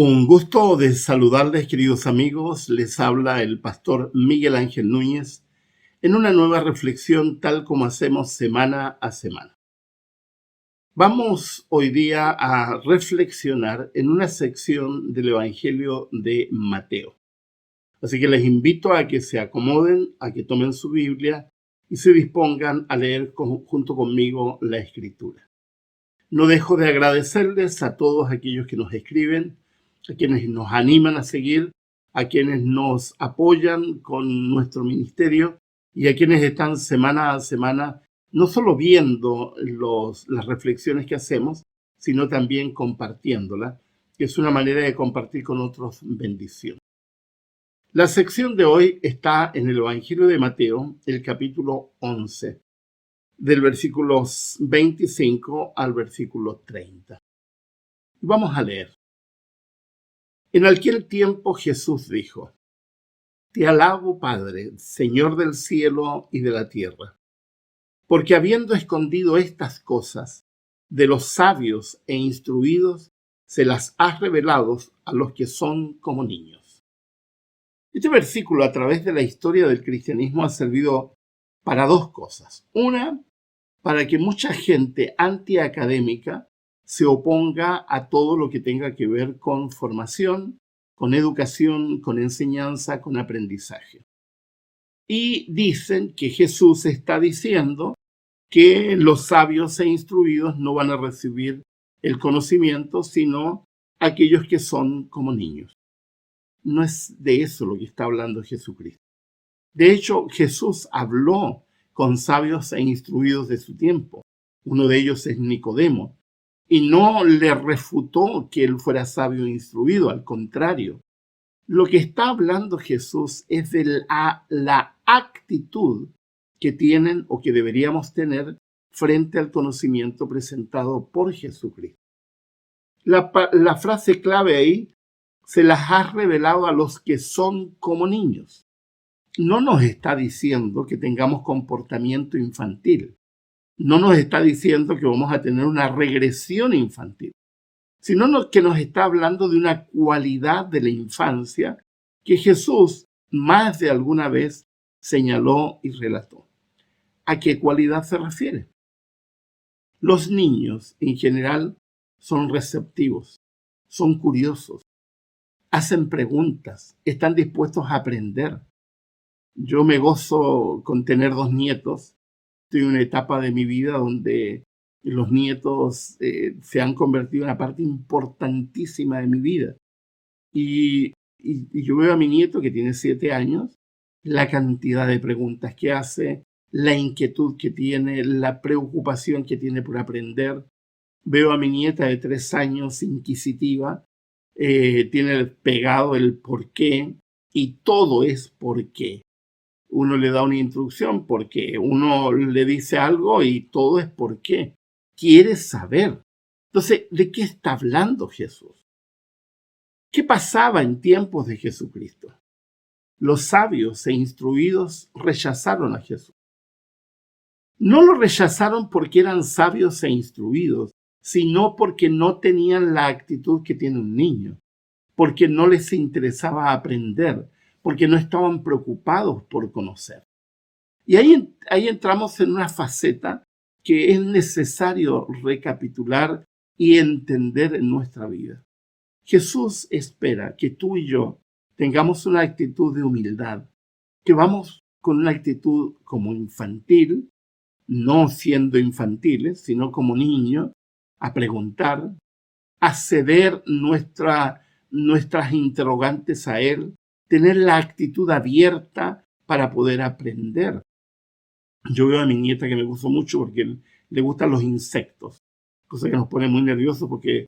Un gusto de saludarles, queridos amigos. Les habla el pastor Miguel Ángel Núñez en una nueva reflexión tal como hacemos semana a semana. Vamos hoy día a reflexionar en una sección del Evangelio de Mateo. Así que les invito a que se acomoden, a que tomen su Biblia y se dispongan a leer junto conmigo la Escritura. No dejo de agradecerles a todos aquellos que nos escriben, a quienes nos animan a seguir, a quienes nos apoyan con nuestro ministerio y a quienes están semana a semana no solo viendo las reflexiones que hacemos, sino también compartiéndolas, que es una manera de compartir con otros bendición. La sección de hoy está en el Evangelio de Mateo, el capítulo 11, del versículo 25 al versículo 30. Vamos a leer. En aquel tiempo Jesús dijo: Te alabo, Padre, Señor del cielo y de la tierra, porque habiendo escondido estas cosas de los sabios e instruidos, se las has revelado a los que son como niños. Este versículo, a través de la historia del cristianismo, ha servido para dos cosas. Una, para que mucha gente antiacadémica se oponga a todo lo que tenga que ver con formación, con educación, con enseñanza, con aprendizaje. Y dicen que Jesús está diciendo que los sabios e instruidos no van a recibir el conocimiento, sino aquellos que son como niños. No es de eso lo que está hablando Jesucristo. De hecho, Jesús habló con sabios e instruidos de su tiempo. Uno de ellos es Nicodemo. Y no le refutó que él fuera sabio e instruido, al contrario. Lo que está hablando Jesús es de la actitud que tienen o que deberíamos tener frente al conocimiento presentado por Jesucristo. La frase clave ahí: se las has revelado a los que son como niños. No nos está diciendo que tengamos comportamiento infantil. No nos está diciendo que vamos a tener una regresión infantil, sino que nos está hablando de una cualidad de la infancia que Jesús más de alguna vez señaló y relató. ¿A qué cualidad se refiere? Los niños en general son receptivos, son curiosos, hacen preguntas, están dispuestos a aprender. Yo me gozo con tener 2 nietos. Estoy en una etapa de mi vida donde los nietos se han convertido en una parte importantísima de mi vida. Y yo veo a mi nieto, que tiene 7 años, la cantidad de preguntas que hace, la inquietud que tiene, la preocupación que tiene por aprender. Veo a mi nieta de 3 años, inquisitiva, tiene pegado el por qué, y todo es por qué. Uno le da una instrucción porque uno le dice algo y todo es por qué. Quiere saber. Entonces, ¿de qué está hablando Jesús? ¿Qué pasaba en tiempos de Jesucristo? Los sabios e instruidos rechazaron a Jesús. No lo rechazaron porque eran sabios e instruidos, sino porque no tenían la actitud que tiene un niño, porque no les interesaba aprender, porque no estaban preocupados por conocer. Y ahí entramos en una faceta que es necesario recapitular y entender en nuestra vida. Jesús espera que tú y yo tengamos una actitud de humildad, que vamos con una actitud como infantil, no siendo infantiles, sino como niños, a preguntar, a ceder nuestras interrogantes a Él, tener la actitud abierta para poder aprender. Yo veo a mi nieta que me gusta mucho porque le gustan los insectos, cosa que nos pone muy nerviosos porque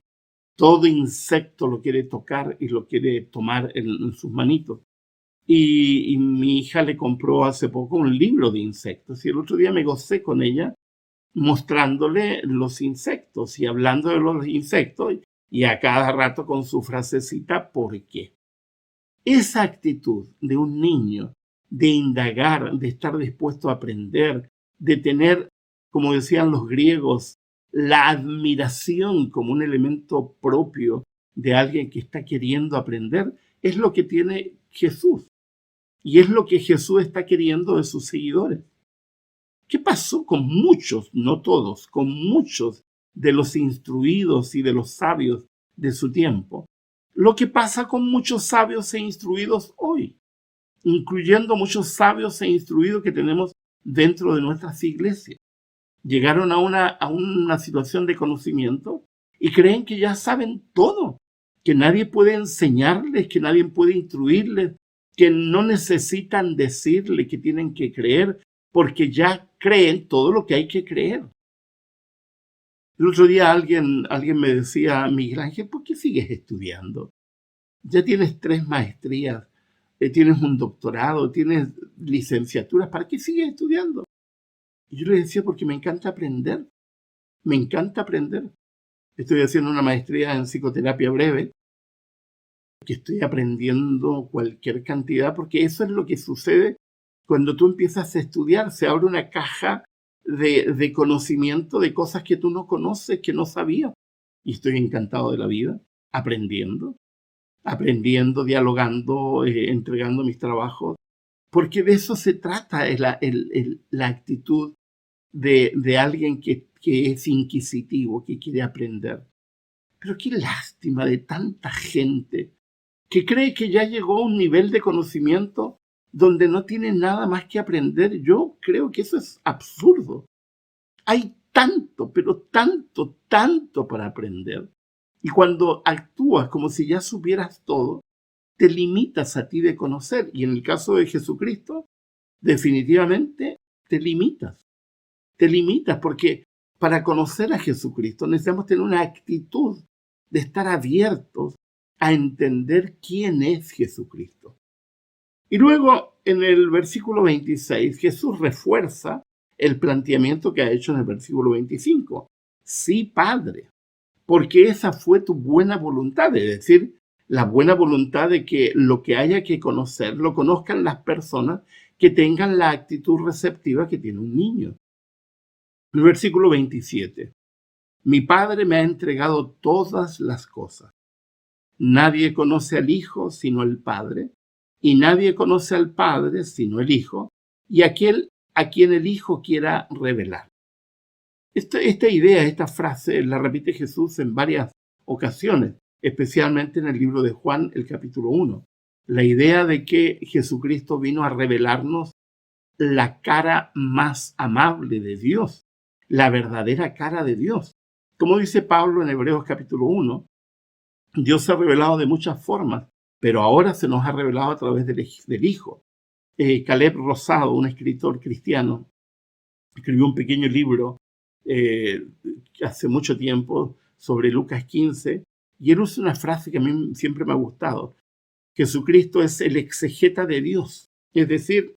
todo insecto lo quiere tocar y lo quiere tomar en sus manitos. Y mi hija le compró hace poco un libro de insectos y el otro día me gocé con ella mostrándole los insectos y hablando de los insectos y a cada rato con su frasecita ¿por qué? Esa actitud de un niño de indagar, de estar dispuesto a aprender, de tener, como decían los griegos, la admiración como un elemento propio de alguien que está queriendo aprender, es lo que tiene Jesús. Y es lo que Jesús está queriendo de sus seguidores. ¿Qué pasó con muchos, no todos, con muchos de los instruidos y de los sabios de su tiempo? Lo que pasa con muchos sabios e instruidos hoy, incluyendo muchos sabios e instruidos que tenemos dentro de nuestras iglesias. Llegaron a una situación de conocimiento y creen que ya saben todo, que nadie puede enseñarles, que nadie puede instruirles, que no necesitan decirle que tienen que creer, porque ya creen todo lo que hay que creer. El otro día alguien me decía, Miguel Ángel, ¿por qué sigues estudiando? Ya tienes 3 maestrías, tienes un doctorado, tienes licenciaturas, ¿para qué sigues estudiando? Y yo le decía, porque me encanta aprender, me encanta aprender. Estoy haciendo una maestría en psicoterapia breve, que estoy aprendiendo cualquier cantidad, porque eso es lo que sucede cuando tú empiezas a estudiar. Se abre una caja de conocimiento de cosas que tú no conoces, que no sabías. Y estoy encantado de la vida, aprendiendo, dialogando, entregando mis trabajos, porque de eso se trata, la actitud de alguien que es inquisitivo, que quiere aprender. Pero qué lástima de tanta gente que cree que ya llegó a un nivel de conocimiento donde no tiene nada más que aprender. Yo creo que eso es absurdo. Hay tanto, pero tanto, tanto para aprender. Y cuando actúas como si ya supieras todo, te limitas a ti de conocer. Y en el caso de Jesucristo, definitivamente te limitas. Te limitas porque para conocer a Jesucristo necesitamos tener una actitud de estar abiertos a entender quién es Jesucristo. Y luego, en el versículo 26, Jesús refuerza el planteamiento que ha hecho en el versículo 25. Sí, Padre, porque esa fue tu buena voluntad, es decir, la buena voluntad de que lo que haya que conocer, lo conozcan las personas que tengan la actitud receptiva que tiene un niño. El versículo 27. Mi Padre me ha entregado todas las cosas. Nadie conoce al Hijo sino el Padre, y nadie conoce al Padre sino el Hijo, y aquel a quien el Hijo quiera revelar. Esta idea, esta frase, la repite Jesús en varias ocasiones, especialmente en el libro de Juan, el capítulo 1. La idea de que Jesucristo vino a revelarnos la cara más amable de Dios, la verdadera cara de Dios. Como dice Pablo en Hebreos capítulo 1, Dios se ha revelado de muchas formas, pero ahora se nos ha revelado a través del Hijo. Caleb Rosado, un escritor cristiano, escribió un pequeño libro hace mucho tiempo sobre Lucas 15, y él usa una frase que a mí siempre me ha gustado. Jesucristo es el exegeta de Dios, es decir,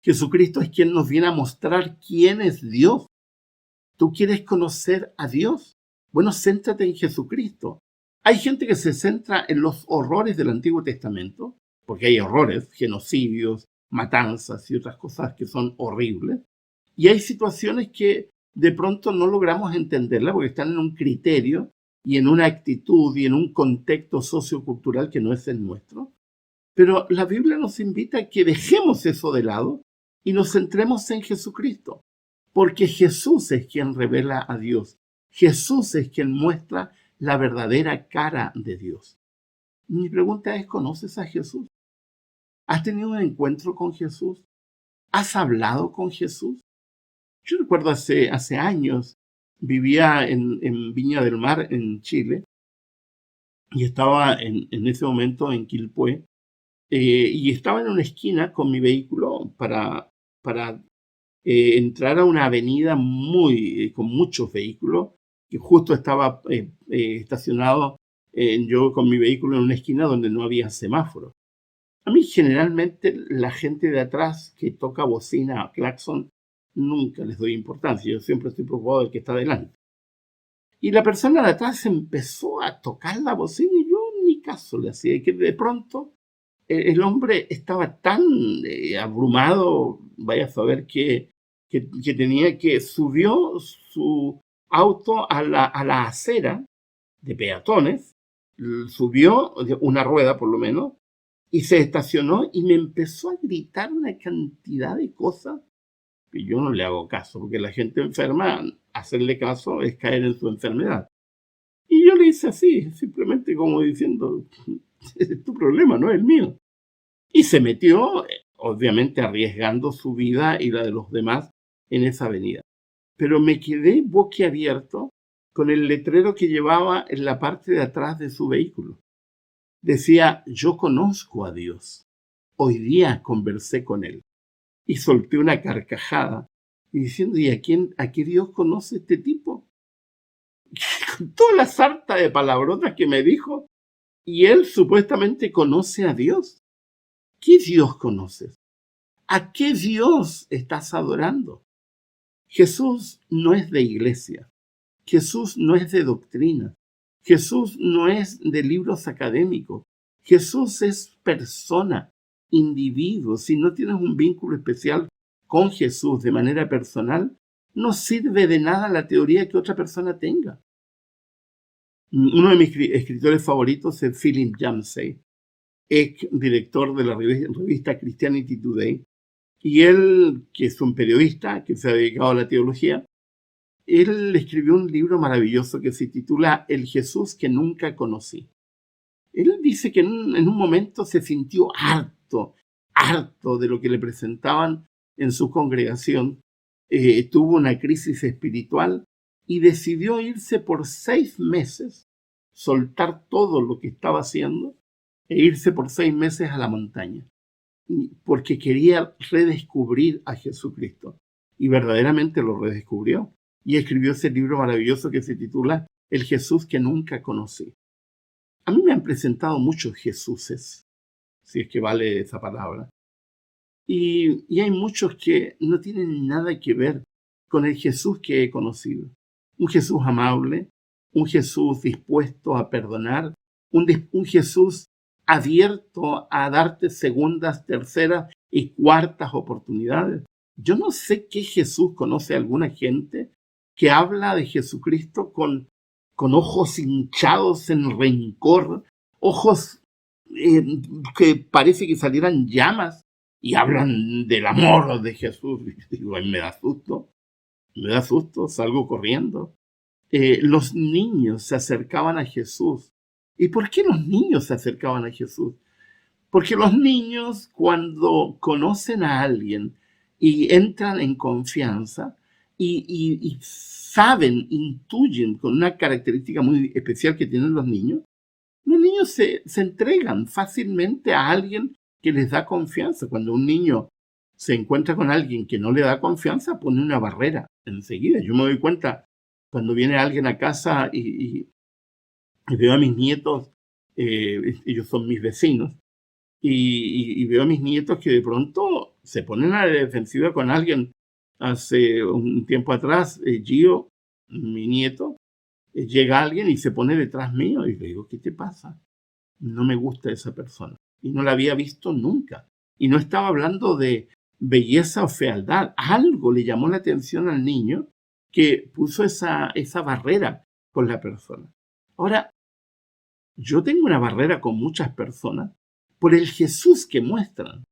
Jesucristo es quien nos viene a mostrar quién es Dios. ¿Tú quieres conocer a Dios? Bueno, céntrate en Jesucristo. Hay gente que se centra en los horrores del Antiguo Testamento, porque hay horrores, genocidios, matanzas y otras cosas que son horribles. Y hay situaciones que de pronto no logramos entenderlas porque están en un criterio y en una actitud y en un contexto sociocultural que no es el nuestro. Pero la Biblia nos invita a que dejemos eso de lado y nos centremos en Jesucristo, porque Jesús es quien revela a Dios. Jesús es quien muestra la verdadera cara de Dios. Mi pregunta es, ¿conoces a Jesús? ¿Has tenido un encuentro con Jesús? ¿Has hablado con Jesús? Yo recuerdo hace años, vivía en Viña del Mar, en Chile, y estaba en ese momento en Quilpué, y estaba en una esquina con mi vehículo para entrar a una avenida con muchos vehículos, que justo estaba estacionado yo con mi vehículo en una esquina donde no había semáforo. A mí generalmente la gente de atrás que toca bocina, claxon, nunca les doy importancia. Yo siempre estoy preocupado del que está delante. Y la persona de atrás empezó a tocar la bocina y yo ni caso le hacía. Y que de pronto el hombre estaba tan abrumado, vaya a saber que subió su auto a la acera de peatones subió una rueda por lo menos y se estacionó y me empezó a gritar una cantidad de cosas que yo no le hago caso, porque la gente enferma, hacerle caso es caer en su enfermedad. Y yo le hice así, simplemente como diciendo, es tu problema, no es el mío. Y se metió, obviamente arriesgando su vida y la de los demás en esa avenida. Pero me quedé boquiabierto con el letrero que llevaba en la parte de atrás de su vehículo. Decía, yo conozco a Dios. Hoy día conversé con él. Y solté una carcajada y diciendo, ¿y a qué Dios conoce este tipo? Con toda la sarta de palabrotas que me dijo, y él supuestamente conoce a Dios. ¿Qué Dios conoces? ¿A qué Dios estás adorando? Jesús no es de iglesia. Jesús no es de doctrina. Jesús no es de libros académicos. Jesús es persona, individuo. Si no tienes un vínculo especial con Jesús de manera personal, no sirve de nada la teoría que otra persona tenga. Uno de mis escritores favoritos es Philip Yancey, ex director de la revista Christianity Today, y él, que es un periodista que se ha dedicado a la teología, él escribió un libro maravilloso que se titula El Jesús que nunca conocí. Él dice que en un momento se sintió harto de lo que le presentaban en su congregación, tuvo una crisis espiritual y decidió irse por 6 meses, soltar todo lo que estaba haciendo e irse por 6 meses a la montaña, porque quería redescubrir a Jesucristo. Y verdaderamente lo redescubrió. Y escribió ese libro maravilloso que se titula El Jesús que nunca conocí. A mí me han presentado muchos Jesuses, si es que vale esa palabra. Y hay muchos que no tienen nada que ver con el Jesús que he conocido. Un Jesús amable, un Jesús dispuesto a perdonar, un Jesús abierto a darte segundas, terceras y cuartas oportunidades. Yo no sé qué Jesús conoce a alguna gente que habla de Jesucristo con ojos hinchados en rencor, ojos que parece que salieran llamas y hablan del amor de Jesús. Digo, me da susto, salgo corriendo. Los niños se acercaban a Jesús. ¿Y por qué los niños se acercaban a Jesús? Porque los niños, cuando conocen a alguien y entran en confianza y saben, intuyen con una característica muy especial que tienen los niños se entregan fácilmente a alguien que les da confianza. Cuando un niño se encuentra con alguien que no le da confianza, pone una barrera enseguida. Yo me doy cuenta cuando viene alguien a casa y veo a mis nietos, ellos son mis vecinos, y veo a mis nietos que de pronto se ponen a la defensiva con alguien. Hace un tiempo atrás, Gio, mi nieto, llega alguien y se pone detrás mío y le digo, ¿qué te pasa? No me gusta esa persona. Y no la había visto nunca. Y no estaba hablando de belleza o fealdad. Algo le llamó la atención al niño que puso esa barrera con la persona. Ahora, yo tengo una barrera con muchas personas por el Jesús que muestran.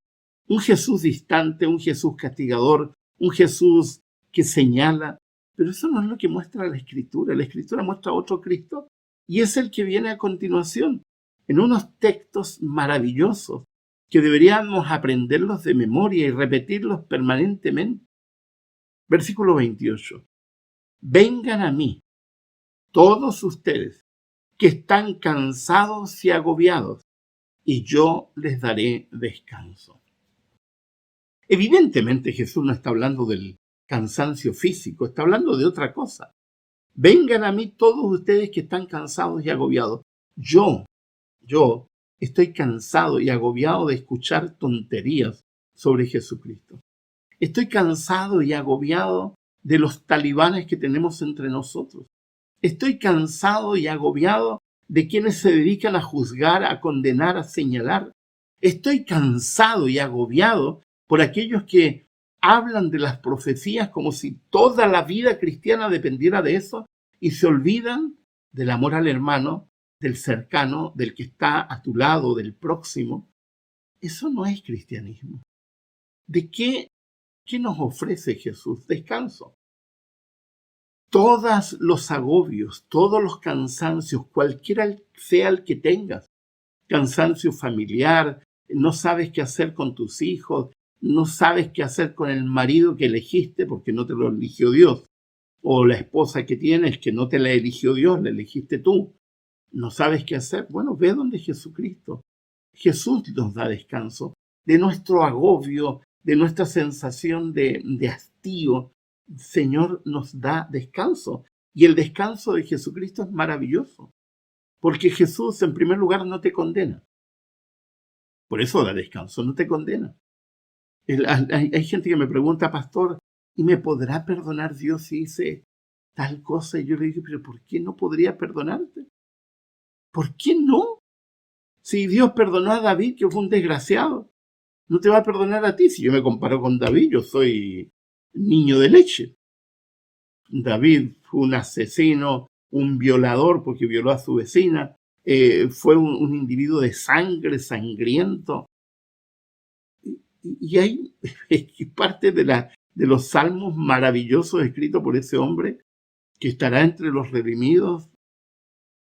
Un Jesús distante, un Jesús castigador, un Jesús que señala. Pero eso no es lo que muestra la Escritura. La Escritura muestra otro Cristo y es el que viene a continuación en unos textos maravillosos que deberíamos aprenderlos de memoria y repetirlos permanentemente. Versículo 28. Vengan a mí, todos ustedes que están cansados y agobiados, y yo les daré descanso. Evidentemente Jesús no está hablando del cansancio físico, está hablando de otra cosa. Vengan a mí todos ustedes que están cansados y agobiados. Yo estoy cansado y agobiado de escuchar tonterías sobre Jesucristo. Estoy cansado y agobiado de los talibanes que tenemos entre nosotros. Estoy cansado y agobiado de quienes se dedican a juzgar, a condenar, a señalar. Estoy cansado y agobiado por aquellos que hablan de las profecías como si toda la vida cristiana dependiera de eso y se olvidan del amor al hermano, del cercano, del que está a tu lado, del próximo. Eso no es cristianismo. ¿De qué nos ofrece Jesús? Descanso. Todos los agobios, todos los cansancios, cualquiera sea el que tengas, cansancio familiar, no sabes qué hacer con tus hijos, no sabes qué hacer con el marido que elegiste porque no te lo eligió Dios, o la esposa que tienes que no te la eligió Dios, la elegiste tú, no sabes qué hacer. Bueno, ve donde Jesucristo. Jesús nos da descanso de nuestro agobio, de nuestra sensación de hastío. El Señor nos da descanso. Y el descanso de Jesucristo es maravilloso, porque Jesús, en primer lugar, no te condena. Por eso da descanso, no te condena. Hay gente que me pregunta, pastor, ¿y me podrá perdonar Dios si hice tal cosa? Y yo le digo, pero ¿por qué no podría perdonarte? ¿Por qué no? Si Dios perdonó a David, que fue un desgraciado, no te va a perdonar a ti. Si yo me comparo con David, yo soy niño de leche. David fue un asesino, un violador porque violó a su vecina, fue un individuo de sangre, sangriento. Y hay parte de los salmos maravillosos escritos por ese hombre que estará entre los redimidos,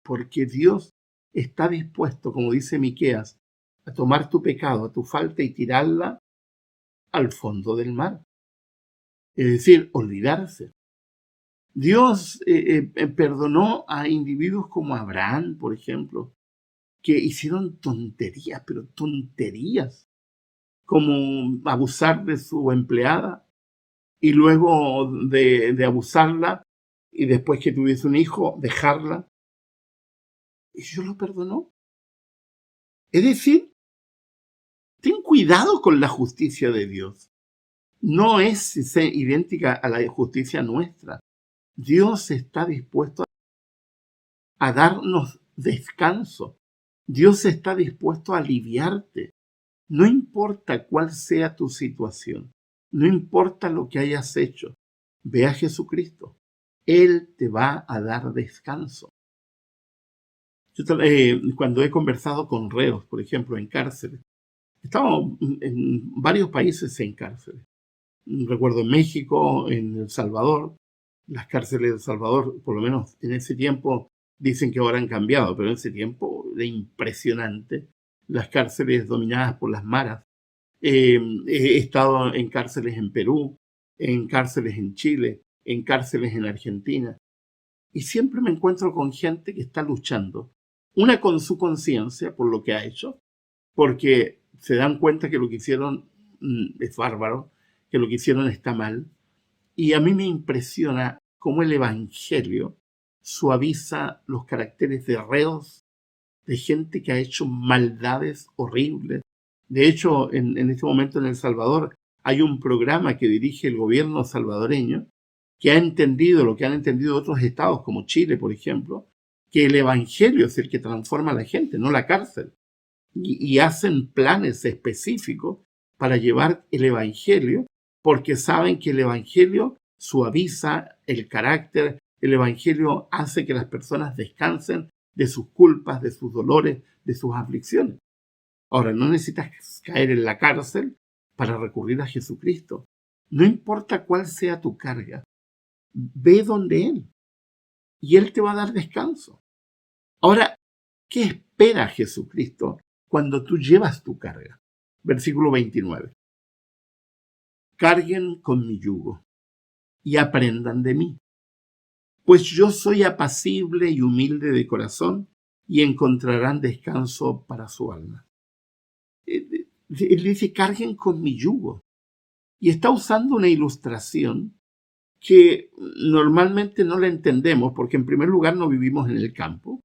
porque Dios está dispuesto, como dice Miqueas, a tomar tu pecado, a tu falta y tirarla al fondo del mar. Es decir, olvidarse. Dios perdonó a individuos como Abraham, por ejemplo, que hicieron tonterías, pero tonterías, como abusar de su empleada y luego de abusarla y después que tuviese un hijo, dejarla. Y Dios lo perdonó. Es decir, ten cuidado con la justicia de Dios. No es idéntica a la justicia nuestra. Dios está dispuesto a darnos descanso. Dios está dispuesto a aliviarte. No importa cuál sea tu situación, no importa lo que hayas hecho, ve a Jesucristo. Él te va a dar descanso. Yo, cuando he conversado con reos, por ejemplo, en cárceles, estamos en varios países en cárceles. Recuerdo en México, en El Salvador. Las cárceles de El Salvador, por lo menos en ese tiempo, dicen que ahora han cambiado, pero en ese tiempo era impresionante. Las cárceles dominadas por las maras. He estado en cárceles en Perú, en cárceles en Chile, en cárceles en Argentina. Y siempre me encuentro con gente que está luchando. Una con su conciencia por lo que ha hecho, porque se dan cuenta que lo que hicieron es bárbaro, que lo que hicieron está mal. Y a mí me impresiona cómo el Evangelio suaviza los caracteres de reos, de gente que ha hecho maldades horribles. De hecho, en este momento en El Salvador hay un programa que dirige el gobierno salvadoreño que ha entendido lo que han entendido otros estados, como Chile, por ejemplo, que el Evangelio es el que transforma a la gente, no la cárcel. Y hacen planes específicos para llevar el Evangelio, porque saben que el Evangelio suaviza el carácter, el Evangelio hace que las personas descansen de sus culpas, de sus dolores, de sus aflicciones. Ahora, no necesitas caer en la cárcel para recurrir a Jesucristo. No importa cuál sea tu carga, ve donde Él y Él te va a dar descanso. Ahora, ¿qué espera Jesucristo cuando tú llevas tu carga? Versículo 29. Carguen con mi yugo y aprendan de mí, pues yo soy apacible y humilde de corazón, y encontrarán descanso para su alma. Él dice, carguen con mi yugo. Y está usando una ilustración que normalmente no la entendemos, porque en primer lugar no vivimos en el campo.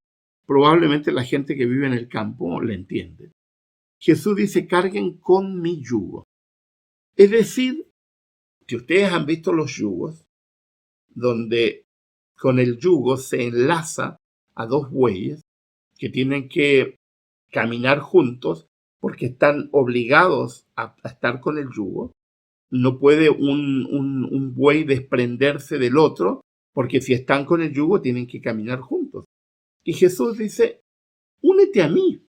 Probablemente la gente que vive en el campo la entiende. Jesús dice, carguen con mi yugo. Es decir, que ustedes han visto los yugos, donde con el yugo se enlaza a dos bueyes que tienen que caminar juntos porque están obligados a estar con el yugo. No puede un buey desprenderse del otro, porque si están con el yugo tienen que caminar juntos. Y Jesús dice, únete a mí.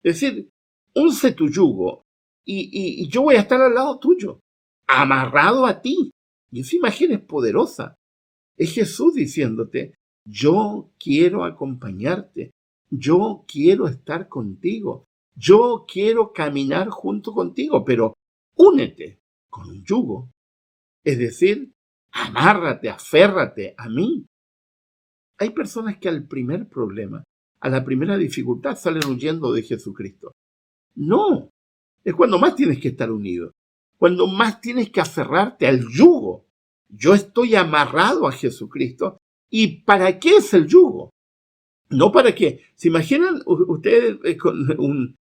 Es decir, unce tu yugo y yo voy a estar al lado tuyo, amarrado a ti. Y esa imagen es poderosa. Es Jesús diciéndote, yo quiero acompañarte, yo quiero estar contigo, yo quiero caminar junto contigo, pero únete con un yugo. Es decir, amárrate, aférrate a mí. Hay personas que al primer problema, a la primera dificultad, salen huyendo de Jesucristo. No, es cuando más tienes que estar unido, cuando más tienes que aferrarte al yugo. Yo estoy amarrado a Jesucristo. ¿Y para qué es el yugo? No para qué. ¿Se imaginan ustedes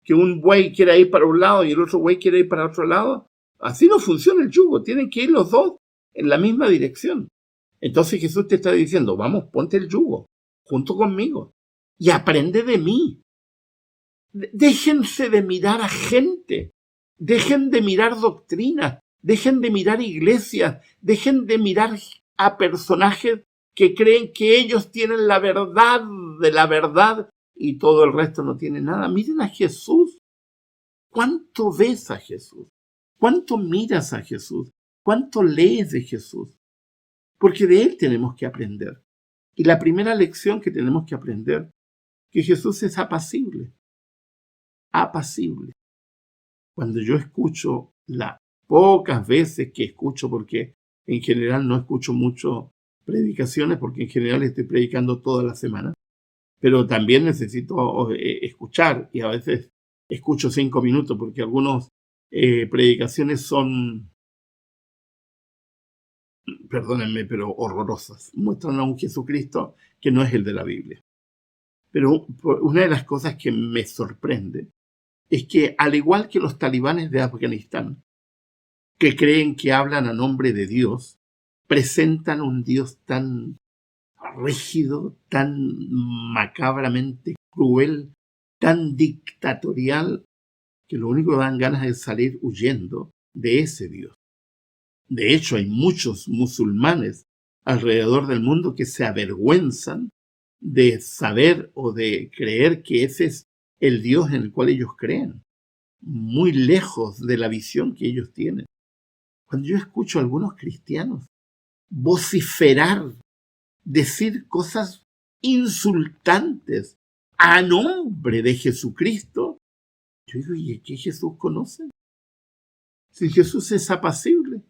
que un buey quiera ir para un lado y el otro buey quiere ir para otro lado? Así no funciona el yugo. Tienen que ir los dos en la misma dirección. Entonces Jesús te está diciendo, vamos, ponte el yugo junto conmigo y aprende de mí. Déjense de mirar a gente, dejen de mirar doctrinas, dejen de mirar iglesias, dejen de mirar a personajes que creen que ellos tienen la verdad de la verdad y todo el resto no tiene nada. Miren a Jesús. ¿Cuánto ves a Jesús? ¿Cuánto miras a Jesús? ¿Cuánto lees de Jesús? Porque de Él tenemos que aprender. Y la primera lección que tenemos que aprender, que Jesús es apacible. Apacible. Cuando yo escucho, las pocas veces que escucho, porque en general no escucho mucho predicaciones, porque en general estoy predicando toda la semana, pero también necesito escuchar, y a veces escucho 5 minutos, porque algunas predicaciones son, perdónenme, pero horrorosas. Muestran a un Jesucristo que no es el de la Biblia. Pero una de las cosas que me sorprende es que, al igual que los talibanes de Afganistán, que creen que hablan a nombre de Dios, presentan un Dios tan rígido, tan macabramente cruel, tan dictatorial, que lo único que dan ganas es salir huyendo de ese Dios. De hecho, hay muchos musulmanes alrededor del mundo que se avergüenzan de saber o de creer que ese es el Dios en el cual ellos creen, muy lejos de la visión que ellos tienen. Cuando yo escucho a algunos cristianos vociferar, decir cosas insultantes a nombre de Jesucristo, yo digo, ¿y qué Jesús conoce? Si Jesús es apacible,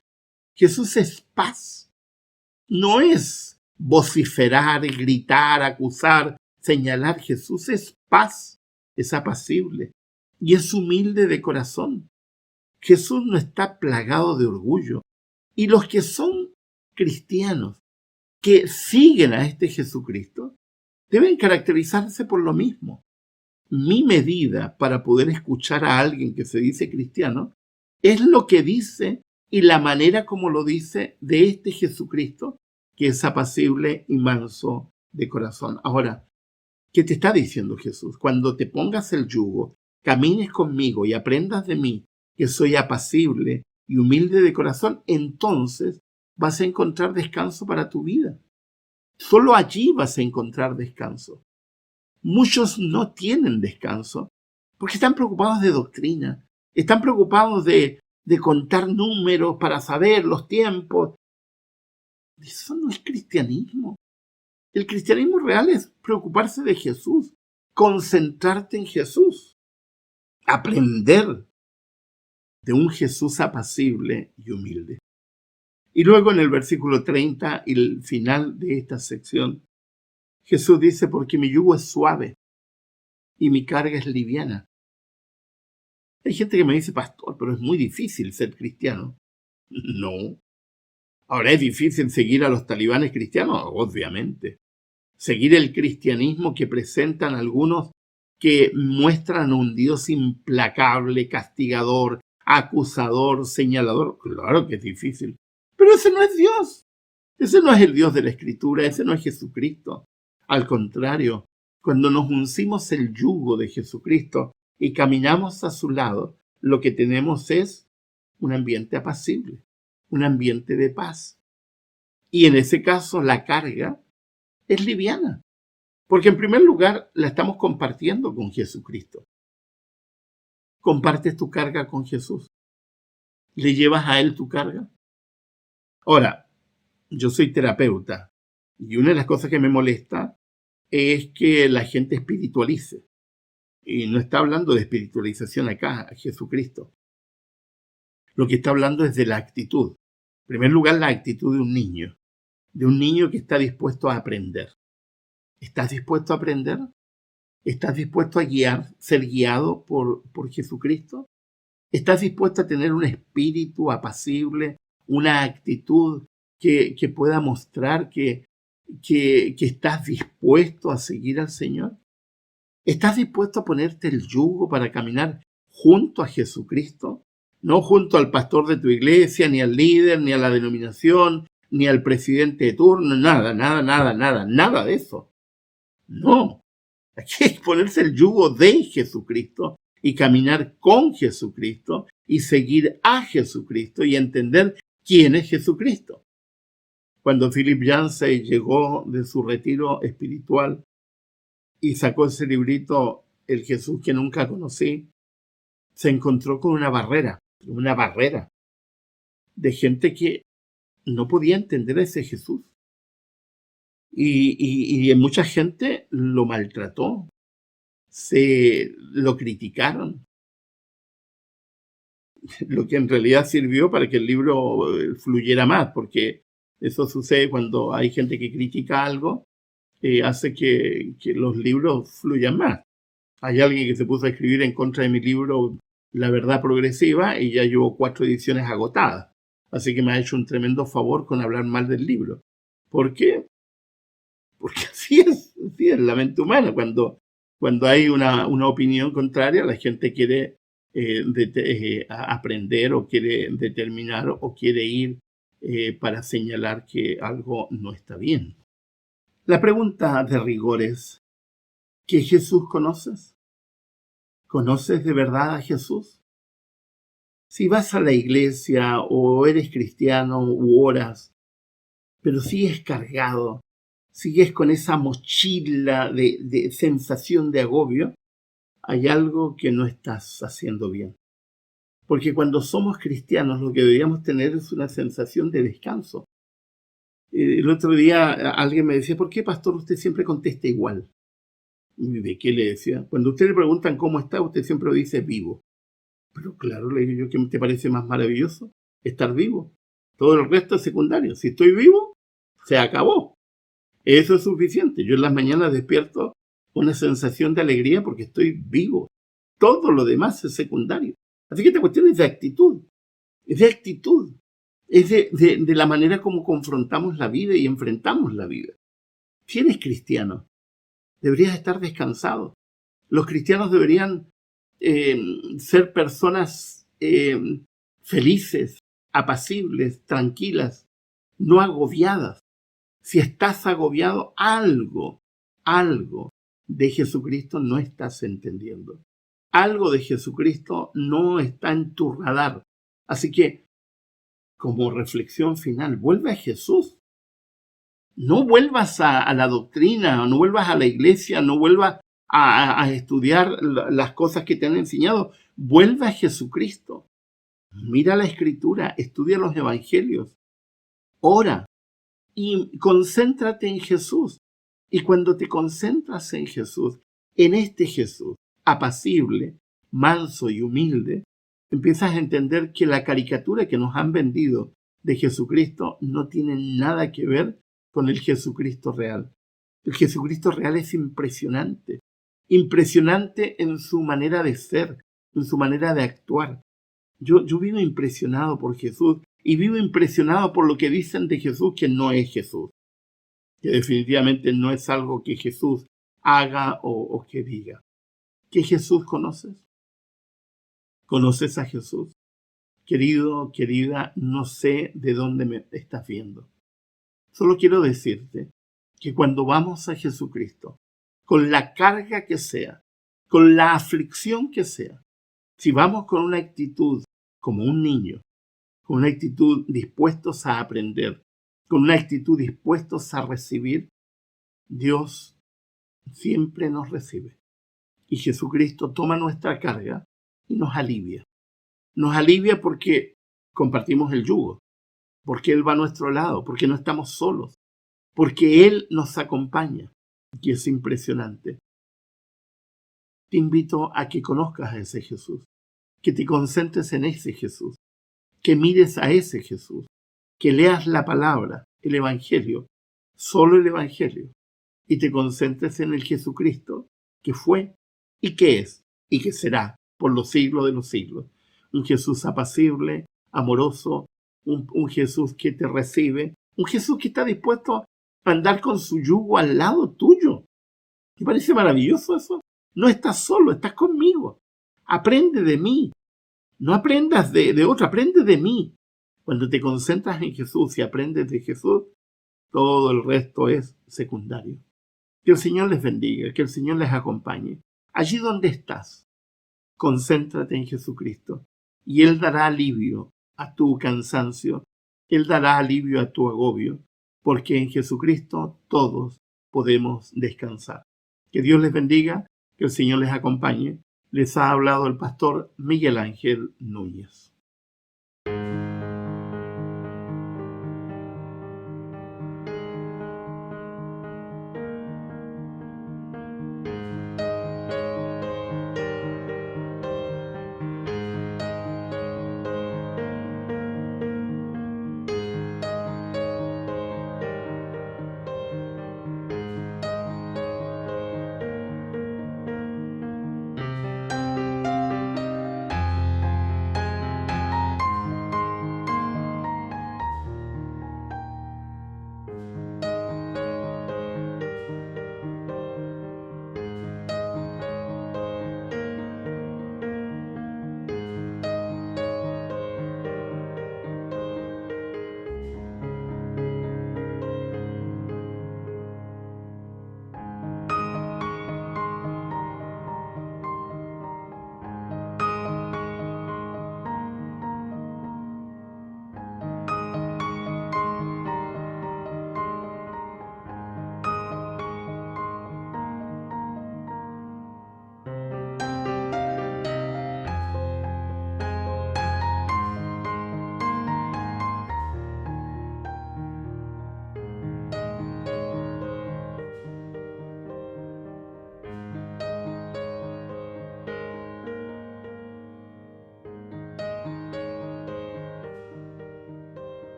Jesús es paz, no es vociferar, gritar, acusar, señalar. Jesús es paz, es apacible y es humilde de corazón. Jesús no está plagado de orgullo. Y los que son cristianos, que siguen a este Jesucristo, deben caracterizarse por lo mismo. Mi medida para poder escuchar a alguien que se dice cristiano es lo que dice y la manera como lo dice de este Jesucristo, que es apacible y manso de corazón. Ahora, ¿qué te está diciendo Jesús? Cuando te pongas el yugo, camines conmigo y aprendas de mí, que soy apacible y humilde de corazón, entonces vas a encontrar descanso para tu vida. Solo allí vas a encontrar descanso. Muchos no tienen descanso porque están preocupados de doctrina, están preocupados de contar números para saber los tiempos. Eso no es cristianismo. El cristianismo real es preocuparse de Jesús, concentrarte en Jesús, aprender de un Jesús apacible y humilde. Y luego en el versículo 30 y el final de esta sección, Jesús dice, porque mi yugo es suave y mi carga es liviana. Hay gente que me dice, pastor, pero es muy difícil ser cristiano. No. Ahora, ¿es difícil seguir a los talibanes cristianos? Obviamente. Seguir el cristianismo que presentan algunos que muestran un Dios implacable, castigador, acusador, señalador. Claro que es difícil. Pero ese no es Dios. Ese no es el Dios de la Escritura. Ese no es Jesucristo. Al contrario, cuando nos uncimos el yugo de Jesucristo y caminamos a su lado, lo que tenemos es un ambiente apacible, un ambiente de paz. Y en ese caso, la carga es liviana. Porque en primer lugar la estamos compartiendo con Jesucristo. ¿Compartes tu carga con Jesús? ¿Le llevas a Él tu carga? Ahora, yo soy terapeuta y una de las cosas que me molesta es que la gente espiritualice. Y no está hablando de espiritualización acá, a Jesucristo. Lo que está hablando es de la actitud. En primer lugar, la actitud de un niño que está dispuesto a aprender. ¿Estás dispuesto a aprender? ¿Estás dispuesto a ser guiado por Jesucristo? ¿Estás dispuesto a tener un espíritu apacible, una actitud que pueda mostrar que estás dispuesto a seguir al Señor? ¿Estás dispuesto a ponerte el yugo para caminar junto a Jesucristo? No junto al pastor de tu iglesia, ni al líder, ni a la denominación, ni al presidente de turno, nada de eso. No, aquí es ponerse el yugo de Jesucristo y caminar con Jesucristo y seguir a Jesucristo y entender quién es Jesucristo. Cuando Philip Yancey llegó de su retiro espiritual y sacó ese librito, El Jesús que nunca conocí, se encontró con una barrera de gente que no podía entender a ese Jesús. Y mucha gente lo maltrató, lo criticaron, lo que en realidad sirvió para que el libro fluyera más, porque eso sucede cuando hay gente que critica algo, hace que los libros fluyan más. Hay alguien que se puso a escribir en contra de mi libro La Verdad Progresiva y ya llevo 4 ediciones agotadas. Así que me ha hecho un tremendo favor con hablar mal del libro. ¿Por qué? Porque así es la mente humana. Cuando hay una opinión contraria, la gente quiere aprender o quiere determinar o quiere ir para señalar que algo no está bien. La pregunta de rigor es, ¿qué Jesús conoces? ¿Conoces de verdad a Jesús? Si vas a la iglesia o eres cristiano u oras, pero sigues cargado, sigues con esa mochila de sensación de agobio, hay algo que no estás haciendo bien. Porque cuando somos cristianos lo que deberíamos tener es una sensación de descanso. El otro día alguien me decía, ¿por qué, pastor, usted siempre contesta igual? ¿Y de qué le decía? Cuando usted le preguntan cómo está, usted siempre dice vivo. Pero claro, le digo yo, ¿qué te parece más maravilloso? Estar vivo. Todo el resto es secundario. Si estoy vivo, se acabó. Eso es suficiente. Yo en las mañanas despierto una sensación de alegría porque estoy vivo. Todo lo demás es secundario. Así que esta cuestión es de actitud. Es de actitud. Es de la manera como confrontamos la vida y enfrentamos la vida. Si eres cristiano, deberías estar descansado. Los cristianos deberían ser personas felices, apacibles, tranquilas, no agobiadas. Si estás agobiado, algo de Jesucristo no estás entendiendo. Algo de Jesucristo no está en tu radar. Así que, como reflexión final, vuelve a Jesús. No vuelvas a la doctrina, no vuelvas a la iglesia, no vuelvas a estudiar las cosas que te han enseñado. Vuelve a Jesucristo. Mira la Escritura, estudia los Evangelios, ora y concéntrate en Jesús. Y cuando te concentras en Jesús, en este Jesús apacible, manso y humilde, empiezas a entender que la caricatura que nos han vendido de Jesucristo no tiene nada que ver con el Jesucristo real. El Jesucristo real es impresionante, impresionante en su manera de ser, en su manera de actuar. Yo vivo impresionado por Jesús y vivo impresionado por lo que dicen de Jesús que no es Jesús, que definitivamente no es algo que Jesús haga o que diga. ¿Qué Jesús conoces? ¿Conoces a Jesús? Querido, querida, no sé de dónde me estás viendo. Solo quiero decirte que cuando vamos a Jesucristo, con la carga que sea, con la aflicción que sea, si vamos con una actitud como un niño, con una actitud dispuestos a aprender, con una actitud dispuestos a recibir, Dios siempre nos recibe. Y Jesucristo toma nuestra carga y nos alivia. Nos alivia porque compartimos el yugo, porque Él va a nuestro lado, porque no estamos solos, porque Él nos acompaña. Y es impresionante. Te invito a que conozcas a ese Jesús, que te concentres en ese Jesús, que mires a ese Jesús, que leas la palabra, el Evangelio, solo el Evangelio, y te concentres en el Jesucristo que fue y que es y que será por los siglos de los siglos. Un Jesús apacible, amoroso, un Jesús que te recibe, un Jesús que está dispuesto a andar con su yugo al lado tuyo. ¿Te parece maravilloso eso? No estás solo, estás conmigo. Aprende de mí. No aprendas de otro, aprende de mí. Cuando te concentras en Jesús y aprendes de Jesús, todo el resto es secundario. Que el Señor les bendiga, que el Señor les acompañe. Allí donde estás, concéntrate en Jesucristo y Él dará alivio a tu cansancio, Él dará alivio a tu agobio, porque en Jesucristo todos podemos descansar. Que Dios les bendiga, que el Señor les acompañe. Les ha hablado el pastor Miguel Ángel Núñez.